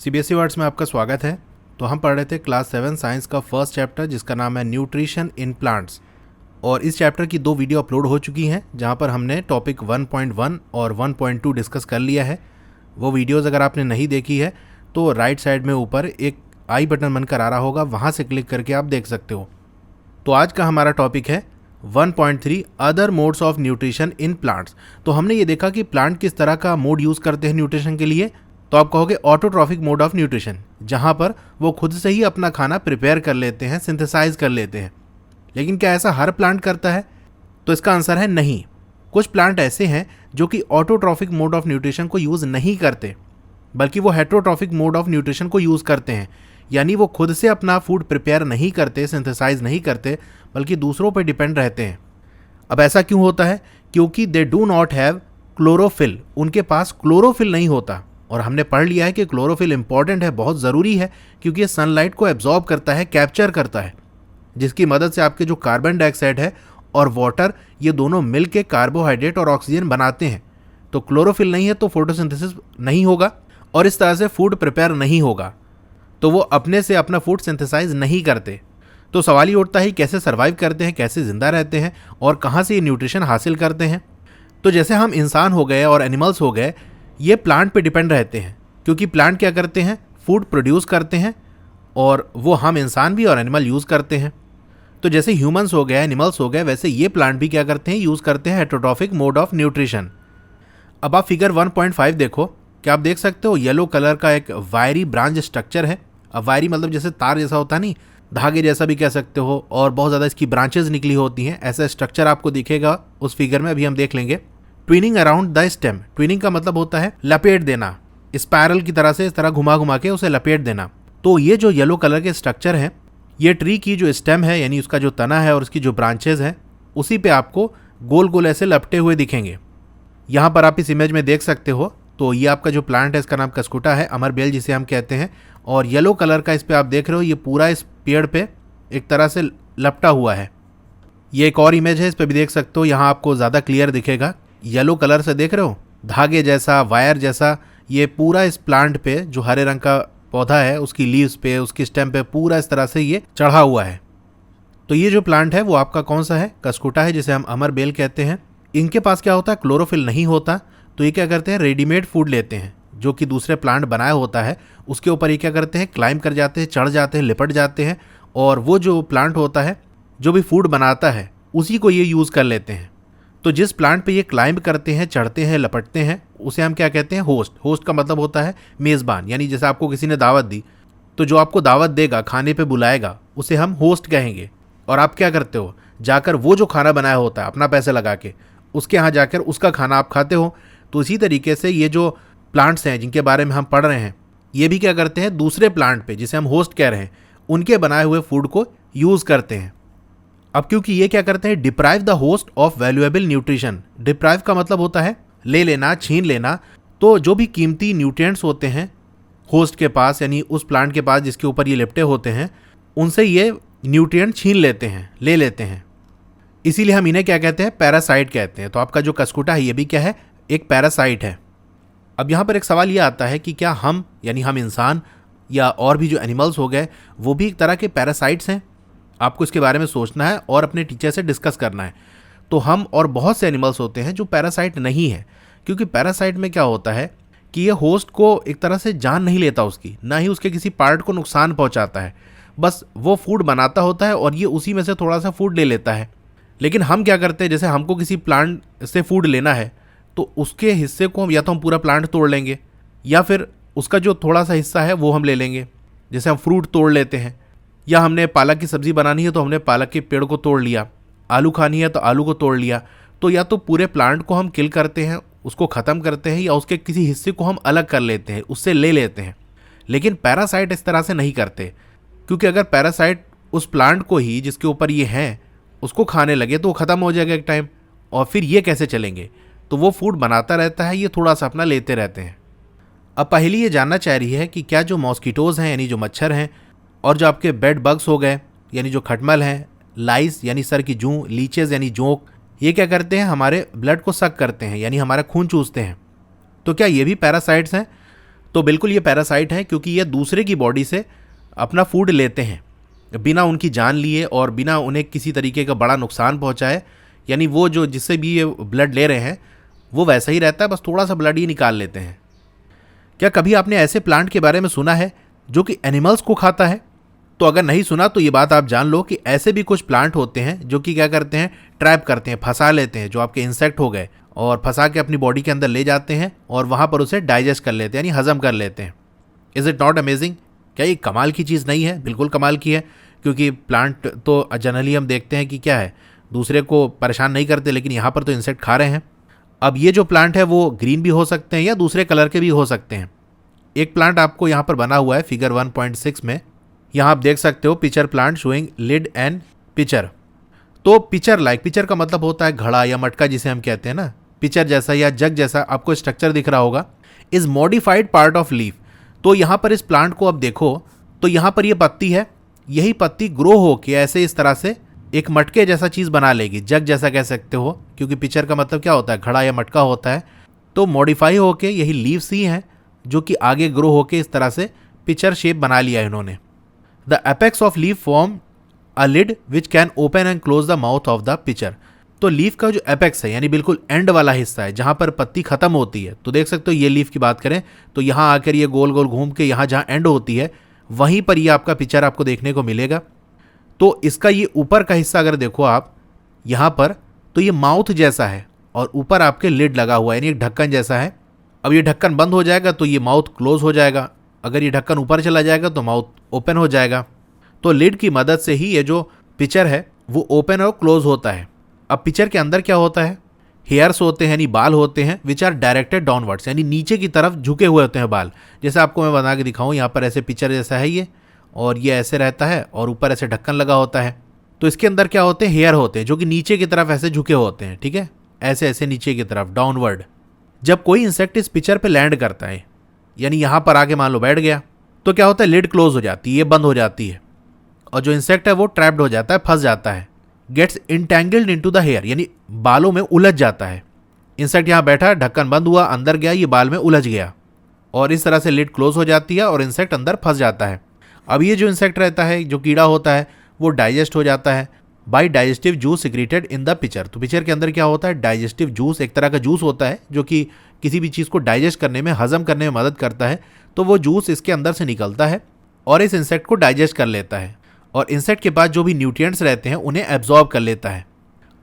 CBSE words में आपका स्वागत है। तो हम पढ़ रहे थे क्लास 7 साइंस का फर्स्ट चैप्टर जिसका नाम है न्यूट्रिशन इन प्लांट्स। और इस चैप्टर की 2 वीडियो अपलोड हो चुकी हैं जहां पर हमने टॉपिक 1.1 और 1.2 डिस्कस कर लिया है। वो वीडियोज़ अगर आपने नहीं देखी है तो राइट साइड में ऊपर एक आई बटन बनकर आ रहा होगा, वहाँ से क्लिक करके आप देख सकते हो। तो आज का हमारा टॉपिक है 1.3 other modes of nutrition in plants. तो हमने ये देखा कि प्लांट किस तरह का मोड यूज़ करते हैं न्यूट्रिशन के लिए। तो आप कहोगे ऑटोट्रॉफिक मोड ऑफ न्यूट्रिशन, जहाँ पर वो खुद से ही अपना खाना प्रिपेयर कर लेते हैं, सिंथेसाइज कर लेते हैं। लेकिन क्या ऐसा हर प्लांट करता है? तो इसका आंसर है नहीं। कुछ प्लांट ऐसे हैं जो कि ऑटोट्रॉफिक मोड ऑफ न्यूट्रिशन को यूज़ नहीं करते, बल्कि वो हेट्रोट्रॉफिक मोड ऑफ न्यूट्रिशन को यूज़ करते हैं। यानी वो खुद से अपना फूड प्रिपेयर नहीं करते, सिंथेसाइज नहीं करते, बल्कि दूसरों पर डिपेंड रहते हैं। अब ऐसा क्यों होता है? क्योंकि they do not have chlorophyll. उनके पास क्लोरोफिल नहीं होता। और हमने पढ़ लिया है कि क्लोरोफिल इंपॉर्टेंट है, बहुत ज़रूरी है, क्योंकि ये सनलाइट को एब्जॉर्ब करता है, कैप्चर करता है, जिसकी मदद से आपके जो कार्बन डाइऑक्साइड है और वाटर, ये दोनों मिल के कार्बोहाइड्रेट और ऑक्सीजन बनाते हैं। तो क्लोरोफिल नहीं है तो फोटोसिंथेसिस नहीं होगा और इस तरह से फूड प्रिपेयर नहीं होगा। तो वो अपने से अपना फूड सिंथेसाइज नहीं करते। तो सवाल ये उठता है कैसे सर्वाइव करते हैं, कैसे ज़िंदा रहते हैं और कहाँ से ये न्यूट्रिशन हासिल करते हैं। तो जैसे हम इंसान हो गए और एनिमल्स हो गए, ये प्लांट पे डिपेंड रहते हैं, क्योंकि प्लांट क्या करते हैं, फूड प्रोड्यूस करते हैं और वो हम इंसान भी और एनिमल यूज़ करते हैं। तो जैसे ह्यूमंस हो गए, एनिमल्स हो गए, वैसे ये प्लांट भी क्या करते हैं, यूज़ करते हैं हेट्रोट्रॉफिक मोड ऑफ न्यूट्रिशन। अब आप फिगर 1.5 देखो। क्या आप देख सकते हो येलो कलर का एक वायरी ब्रांच स्ट्रक्चर है। अब वायरी मतलब जैसे तार जैसा होता नहीं, धागे जैसा भी कह सकते हो, और बहुत ज़्यादा इसकी ब्रांचेज निकली होती हैं। ऐसा स्ट्रक्चर आपको दिखेगा उस फिगर में, अभी हम देख लेंगे। Twinning around the stem. Twinning का मतलब होता है लपेट देना, स्पायरल की तरह से इस तरह घुमा घुमा के उसे लपेट देना। तो ये जो येलो कलर के स्ट्रक्चर हैं, ये ट्री की जो स्टेम है, यानी उसका जो तना है और उसकी जो ब्रांचेज हैं, उसी पे आपको गोल गोल ऐसे लपटे हुए दिखेंगे। यहाँ पर आप इस इमेज में देख सकते हो। तो ये आपका जो प्लांट है इसका नाम कस्कुटा है, अमर बेल जिसे हम कहते हैं। और येलो कलर का इस पे आप देख रहे हो, ये पूरा इस पेड़ पे एक तरह से लपटा हुआ है। ये एक और इमेज है, इस पे भी देख सकते हो, यहाँ आपको ज़्यादा क्लियर दिखेगा। येलो कलर से देख रहे हो, धागे जैसा, वायर जैसा, ये पूरा इस प्लांट पे जो हरे रंग का पौधा है उसकी लीव्स पे, उसकी स्टेम पे पूरा इस तरह से ये चढ़ा हुआ है। तो ये जो प्लांट है वो आपका कौन सा है? कस्कुटा है, जिसे हम अमर बेल कहते हैं। इनके पास क्या होता है, क्लोरोफिल नहीं होता। तो ये क्या करते हैं, रेडीमेड फूड लेते हैं जो कि दूसरे प्लांट बनाया होता है, उसके ऊपर ये क्या करते हैं, क्लाइंब कर जाते हैं, चढ़ जाते हैं, लिपट जाते हैं, और वो जो प्लांट होता है जो भी फूड बनाता है उसी को ये यूज़ कर लेते हैं। तो जिस प्लांट पे ये क्लाइंब करते हैं, चढ़ते हैं, लपटते हैं, उसे हम क्या कहते हैं, होस्ट। होस्ट का मतलब होता है मेज़बान। यानी जैसे आपको किसी ने दावत दी, तो जो आपको दावत देगा, खाने पे बुलाएगा, उसे हम होस्ट कहेंगे। और आप क्या करते हो, जाकर वो जो खाना बनाया होता है अपना पैसे लगा के, उसके यहाँ जाकर उसका खाना आप खाते हो। तो इसी तरीके से ये जो प्लांट्स हैं जिनके बारे में हम पढ़ रहे हैं, ये भी क्या करते हैं, दूसरे प्लांट पे जिसे हम होस्ट कह रहे हैं, उनके बनाए हुए फूड को यूज़ करते हैं। अब क्योंकि ये क्या करते हैं, deprive the host of valuable nutrition. Deprive का मतलब होता है ले लेना, छीन लेना। तो जो भी कीमती न्यूट्रिएंट्स होते हैं होस्ट के पास, यानी उस प्लांट के पास जिसके ऊपर ये लिपटे होते हैं, उनसे ये न्यूट्रिएंट छीन लेते हैं, ले लेते हैं। इसीलिए हम इन्हें क्या कहते हैं, पैरासाइट कहते हैं। तो आपका जो कस्कुटा है ये भी क्या है, एक पैरासाइट है। अब यहाँ पर एक सवाल ये आता है कि क्या हम, यानी हम इंसान या और भी जो एनिमल्स हो गए, वो भी एक तरह के पैरासाइट्स हैं? आपको इसके बारे में सोचना है और अपने टीचर से डिस्कस करना है। तो हम और बहुत से एनिमल्स होते हैं जो पैरासाइट नहीं है, क्योंकि पैरासाइट में क्या होता है कि ये होस्ट को एक तरह से जान नहीं लेता उसकी, ना ही उसके किसी पार्ट को नुकसान पहुंचाता है। बस वो फूड बनाता होता है और ये उसी में से थोड़ा सा फूड ले लेता है। लेकिन हम क्या करते हैं, जैसे हमको किसी प्लांट से फूड लेना है, तो उसके हिस्से को या तो हम पूरा प्लांट तोड़ लेंगे, या फिर उसका जो थोड़ा सा हिस्सा है वो हम ले लेंगे। जैसे हम फ्रूट तोड़ लेते हैं, या हमने पालक की सब्ज़ी बनानी है तो हमने पालक के पेड़ को तोड़ लिया, आलू खानी है तो आलू को तोड़ लिया। तो या तो पूरे प्लांट को हम किल करते हैं, उसको ख़त्म करते हैं, या उसके किसी हिस्से को हम अलग कर लेते हैं, उससे ले लेते हैं। लेकिन पैरासाइट इस तरह से नहीं करते, क्योंकि अगर पैरासाइट उस प्लांट को ही जिसके ऊपर ये हैं उसको खाने लगे तो वो ख़त्म हो जाएगा एक टाइम, और फिर ये कैसे चलेंगे। तो वो फूड बनाता रहता है, ये थोड़ा सा अपना लेते रहते हैं। अब पहली ये जानना चाह रही है कि क्या जो मॉस्किटोज़ हैं, यानी जो मच्छर हैं, और जो आपके बेड बग्स हो गए, यानी जो खटमल हैं, लाइस यानी सर की जूं, लीचेज यानी जोंक, ये क्या करते हैं, हमारे ब्लड को सक करते हैं, यानी हमारा खून चूसते हैं। तो क्या ये भी पैरासाइट्स हैं? तो बिल्कुल ये पैरासाइट हैं, क्योंकि ये दूसरे की बॉडी से अपना फूड लेते हैं बिना उनकी जान लिए और बिना उन्हें किसी तरीके का बड़ा नुकसान पहुंचाए। यानी वो जो जिससे भी ये ब्लड ले रहे हैं वो वैसा ही रहता है, बस थोड़ा सा ब्लड ही निकाल लेते हैं। क्या कभी आपने ऐसे प्लांट के बारे में सुना है जो कि एनिमल्स को खाता है? तो अगर नहीं सुना तो ये बात आप जान लो कि ऐसे भी कुछ प्लांट होते हैं जो कि क्या करते हैं, ट्रैप करते हैं, फंसा लेते हैं जो आपके इंसेक्ट हो गए, और फंसा के अपनी बॉडी के अंदर ले जाते हैं और वहाँ पर उसे डाइजेस्ट कर लेते हैं, यानी हजम कर लेते हैं। Is it not amazing? क्या ये कमाल की चीज़ नहीं है? बिल्कुल कमाल की है, क्योंकि प्लांट तो जनरली हम देखते हैं कि क्या है, दूसरे को परेशान नहीं करते, लेकिन यहाँ पर तो इंसेक्ट खा रहे हैं। अब ये जो प्लांट है वो ग्रीन भी हो सकते हैं या दूसरे कलर के भी हो सकते हैं। एक प्लांट आपको यहाँ पर बना हुआ है फिगर 1.6 में, यहाँ आप देख सकते हो pitcher plant showing lid and pitcher. तो पिचर लाइक, पिचर का मतलब होता है घड़ा या मटका जिसे हम कहते हैं ना, पिचर जैसा या जग जैसा आपको स्ट्रक्चर दिख रहा होगा। Is modified part of leaf. तो यहाँ पर इस प्लांट को अब देखो तो यहाँ पर ये पत्ती है, यही पत्ती ग्रो हो के ऐसे इस तरह से एक मटके जैसा चीज़ बना लेगी, जग जैसा कह सकते हो, क्योंकि पिचर का मतलब क्या होता है, घड़ा या मटका होता है। तो मॉडिफाई होके यही लीव्स ही हैं जो कि आगे ग्रो होके इस तरह से पिचर शेप बना लिया इन्होंने। The apex of leaf form a lid which can open and close the mouth of the pitcher. तो लीफ का जो एपेक्स है यानी बिल्कुल एंड वाला हिस्सा है जहाँ पर पत्ती खत्म होती है, तो देख सकते हो ये लीफ की बात करें तो यहाँ आकर ये गोल गोल घूम के यहाँ जहाँ एंड होती है वहीं पर ये आपका पिचर आपको देखने को मिलेगा। तो इसका ये ऊपर का हिस्सा अगर देखो आप यहाँ पर, तो ये माउथ जैसा है और ऊपर आपके लिड लगा हुआ है, यानी एक ढक्कन जैसा है। अब ये ढक्कन बंद हो जाएगा तो ये माउथ क्लोज हो जाएगा, अगर ये ढक्कन ऊपर चला जाएगा तो माउथ ओपन हो जाएगा। तो लिड की मदद से ही ये जो पिचर है वो ओपन और क्लोज होता है। अब पिचर के अंदर क्या होता है, हेयर्स होते हैं यानी बाल होते हैं, विच आर डायरेक्टेड डाउनवर्ड्स, यानी नीचे की तरफ झुके हुए होते हैं बाल। जैसे आपको मैं बना के दिखाऊं, यहाँ पर ऐसे पिचर जैसा है ये, और ये ऐसे रहता है और ऊपर ऐसे ढक्कन लगा होता है। तो इसके अंदर क्या होते हैं, हेयर होते हैं जो कि नीचे की तरफ ऐसे झुके होते हैं, ठीक है, ऐसे ऐसे नीचे की तरफ डाउनवर्ड। जब कोई इंसेक्ट इस पिचर पे लैंड करता है, यानी यहाँ पर आके मान लो बैठ गया, तो क्या होता है, लिड क्लोज हो जाती है, ये बंद हो जाती है, और जो इंसेक्ट है वो ट्रैप्ड हो जाता है, फंस जाता है। Gets entangled into the hair, यानी बालों में उलझ जाता है। इंसेक्ट यहाँ बैठा, ढक्कन बंद हुआ, अंदर गया, ये बाल में उलझ गया, और इस तरह से लिड क्लोज हो जाती है और इंसेक्ट अंदर फंस जाता है। अब ये जो इंसेक्ट रहता है, जो कीड़ा होता है, वो डाइजेस्ट हो जाता है by digestive juice secreted in the pitcher. तो पिचर के अंदर क्या होता है, डाइजेस्टिव जूस, एक तरह का जूस होता है जो कि किसी भी चीज़ को डाइजेस्ट करने में, हजम करने में मदद करता है। तो वो जूस इसके अंदर से निकलता है और इस इंसेक्ट को डाइजेस्ट कर लेता है, और इंसेक्ट के पास जो भी न्यूट्रिएंट्स रहते हैं उन्हें एब्जॉर्ब कर लेता है।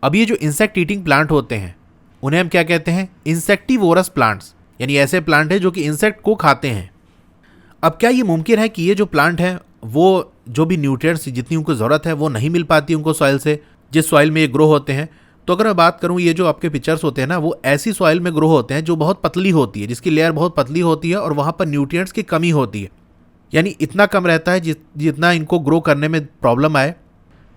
अब ये जो इंसेक्ट ईटिंग प्लांट होते हैं उन्हें हम क्या कहते हैं, इंसेक्टिवोरस प्लांट्स, यानी ऐसे प्लांट हैं जो कि इंसेक्ट को खाते हैं। अब क्या ये मुमकिन है कि ये जो प्लांट हैं वो जो भी न्यूट्रिएंट्स जितनी उनको ज़रूरत है वो नहीं मिल पाती उनको सॉइल से, जिस सॉइल में ये ग्रो होते हैं? तो अगर मैं बात करूँ, ये जो आपके पिक्चर्स होते हैं ना, वो ऐसी सॉइल में ग्रो होते हैं जो बहुत पतली होती है, जिसकी लेयर बहुत पतली होती है और वहाँ पर न्यूट्रिएंट्स की कमी होती है, यानी इतना कम रहता है जितना इनको ग्रो करने में प्रॉब्लम आए।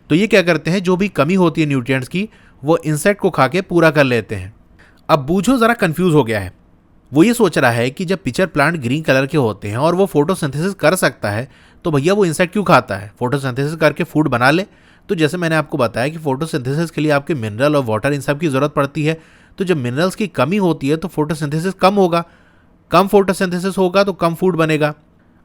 तो ये क्या करते हैं, जो भी कमी होती है न्यूट्रिएंट्स की वो इंसेक्ट को खा के पूरा कर लेते हैं। अब बूझो ज़रा कंफ्यूज हो गया है, वो ये सोच रहा है कि जब पिचर प्लांट ग्रीन कलर के होते हैं और वो फोटोसिंथेसिस कर सकता है तो भैया वो इंसेक्ट क्यों खाता है, फोटोसिंथेसिस करके फूड बना ले। तो जैसे मैंने आपको बताया कि फोटोसिंथेसिस के लिए आपके मिनरल और वाटर इन सब की ज़रूरत पड़ती है। तो जब मिनरल्स की कमी होती है तो फोटोसिंथेसिस कम होगा, कम फोटोसिंथेसिस होगा तो कम फूड बनेगा।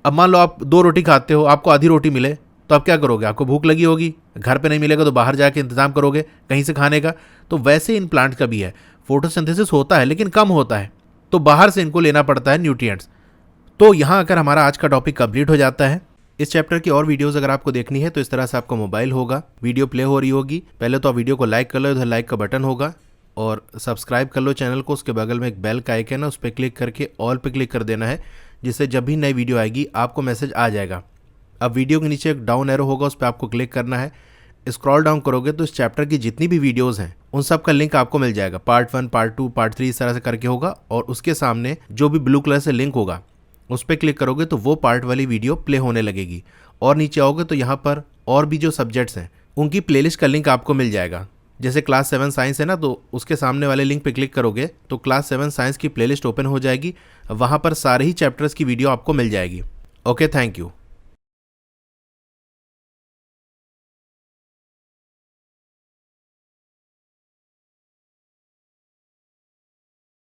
अब मान लो आप 2 रोटी खाते हो, आपको आधी रोटी मिले तो आप क्या करोगे, आपको भूख लगी होगी, घर पे नहीं मिलेगा तो बाहर जाके इंतजाम करोगे कहीं से खाने का। तो वैसे इन प्लांट का भी है, फोटोसिंथेसिस होता है लेकिन कम होता है, तो बाहर से इनको लेना पड़ता है न्यूट्रिएंट्स। तो यहाँ अगर हमारा आज का टॉपिक कंप्लीट हो जाता है। इस चैप्टर की और वीडियोस अगर आपको देखनी है तो इस तरह से आपका मोबाइल होगा, वीडियो प्ले हो रही होगी, पहले तो आप वीडियो को लाइक कर लो, इधर लाइक का बटन होगा, और सब्सक्राइब कर लो चैनल को। उसके बगल में एक बेल का आइकन है, उस पर क्लिक करके ऑल पे क्लिक कर देना है, जिससे जब भी नई वीडियो आएगी आपको मैसेज आ जाएगा। अब वीडियो के नीचे एक डाउन एरो होगा, उस पर आपको क्लिक करना है। स्क्रॉल डाउन करोगे तो इस चैप्टर की जितनी भी वीडियोस हैं उन सब का लिंक आपको मिल जाएगा, पार्ट 1, पार्ट 2, पार्ट 3 इस तरह से करके होगा, और उसके सामने जो भी ब्लू कलर से लिंक होगा उस पर क्लिक करोगे तो वो पार्ट वाली वीडियो प्ले होने लगेगी। और नीचे आओगे तो यहाँ पर और भी जो सब्जेक्ट्स हैं उनकी प्लेलिस्ट का लिंक आपको मिल जाएगा। जैसे क्लास 7 साइंस है ना, तो उसके सामने वाले लिंक पे क्लिक करोगे तो क्लास 7 साइंस की प्लेलिस्ट ओपन हो जाएगी, वहाँ पर सारे ही चैप्टर्स की वीडियो आपको मिल जाएगी। Okay, thank you.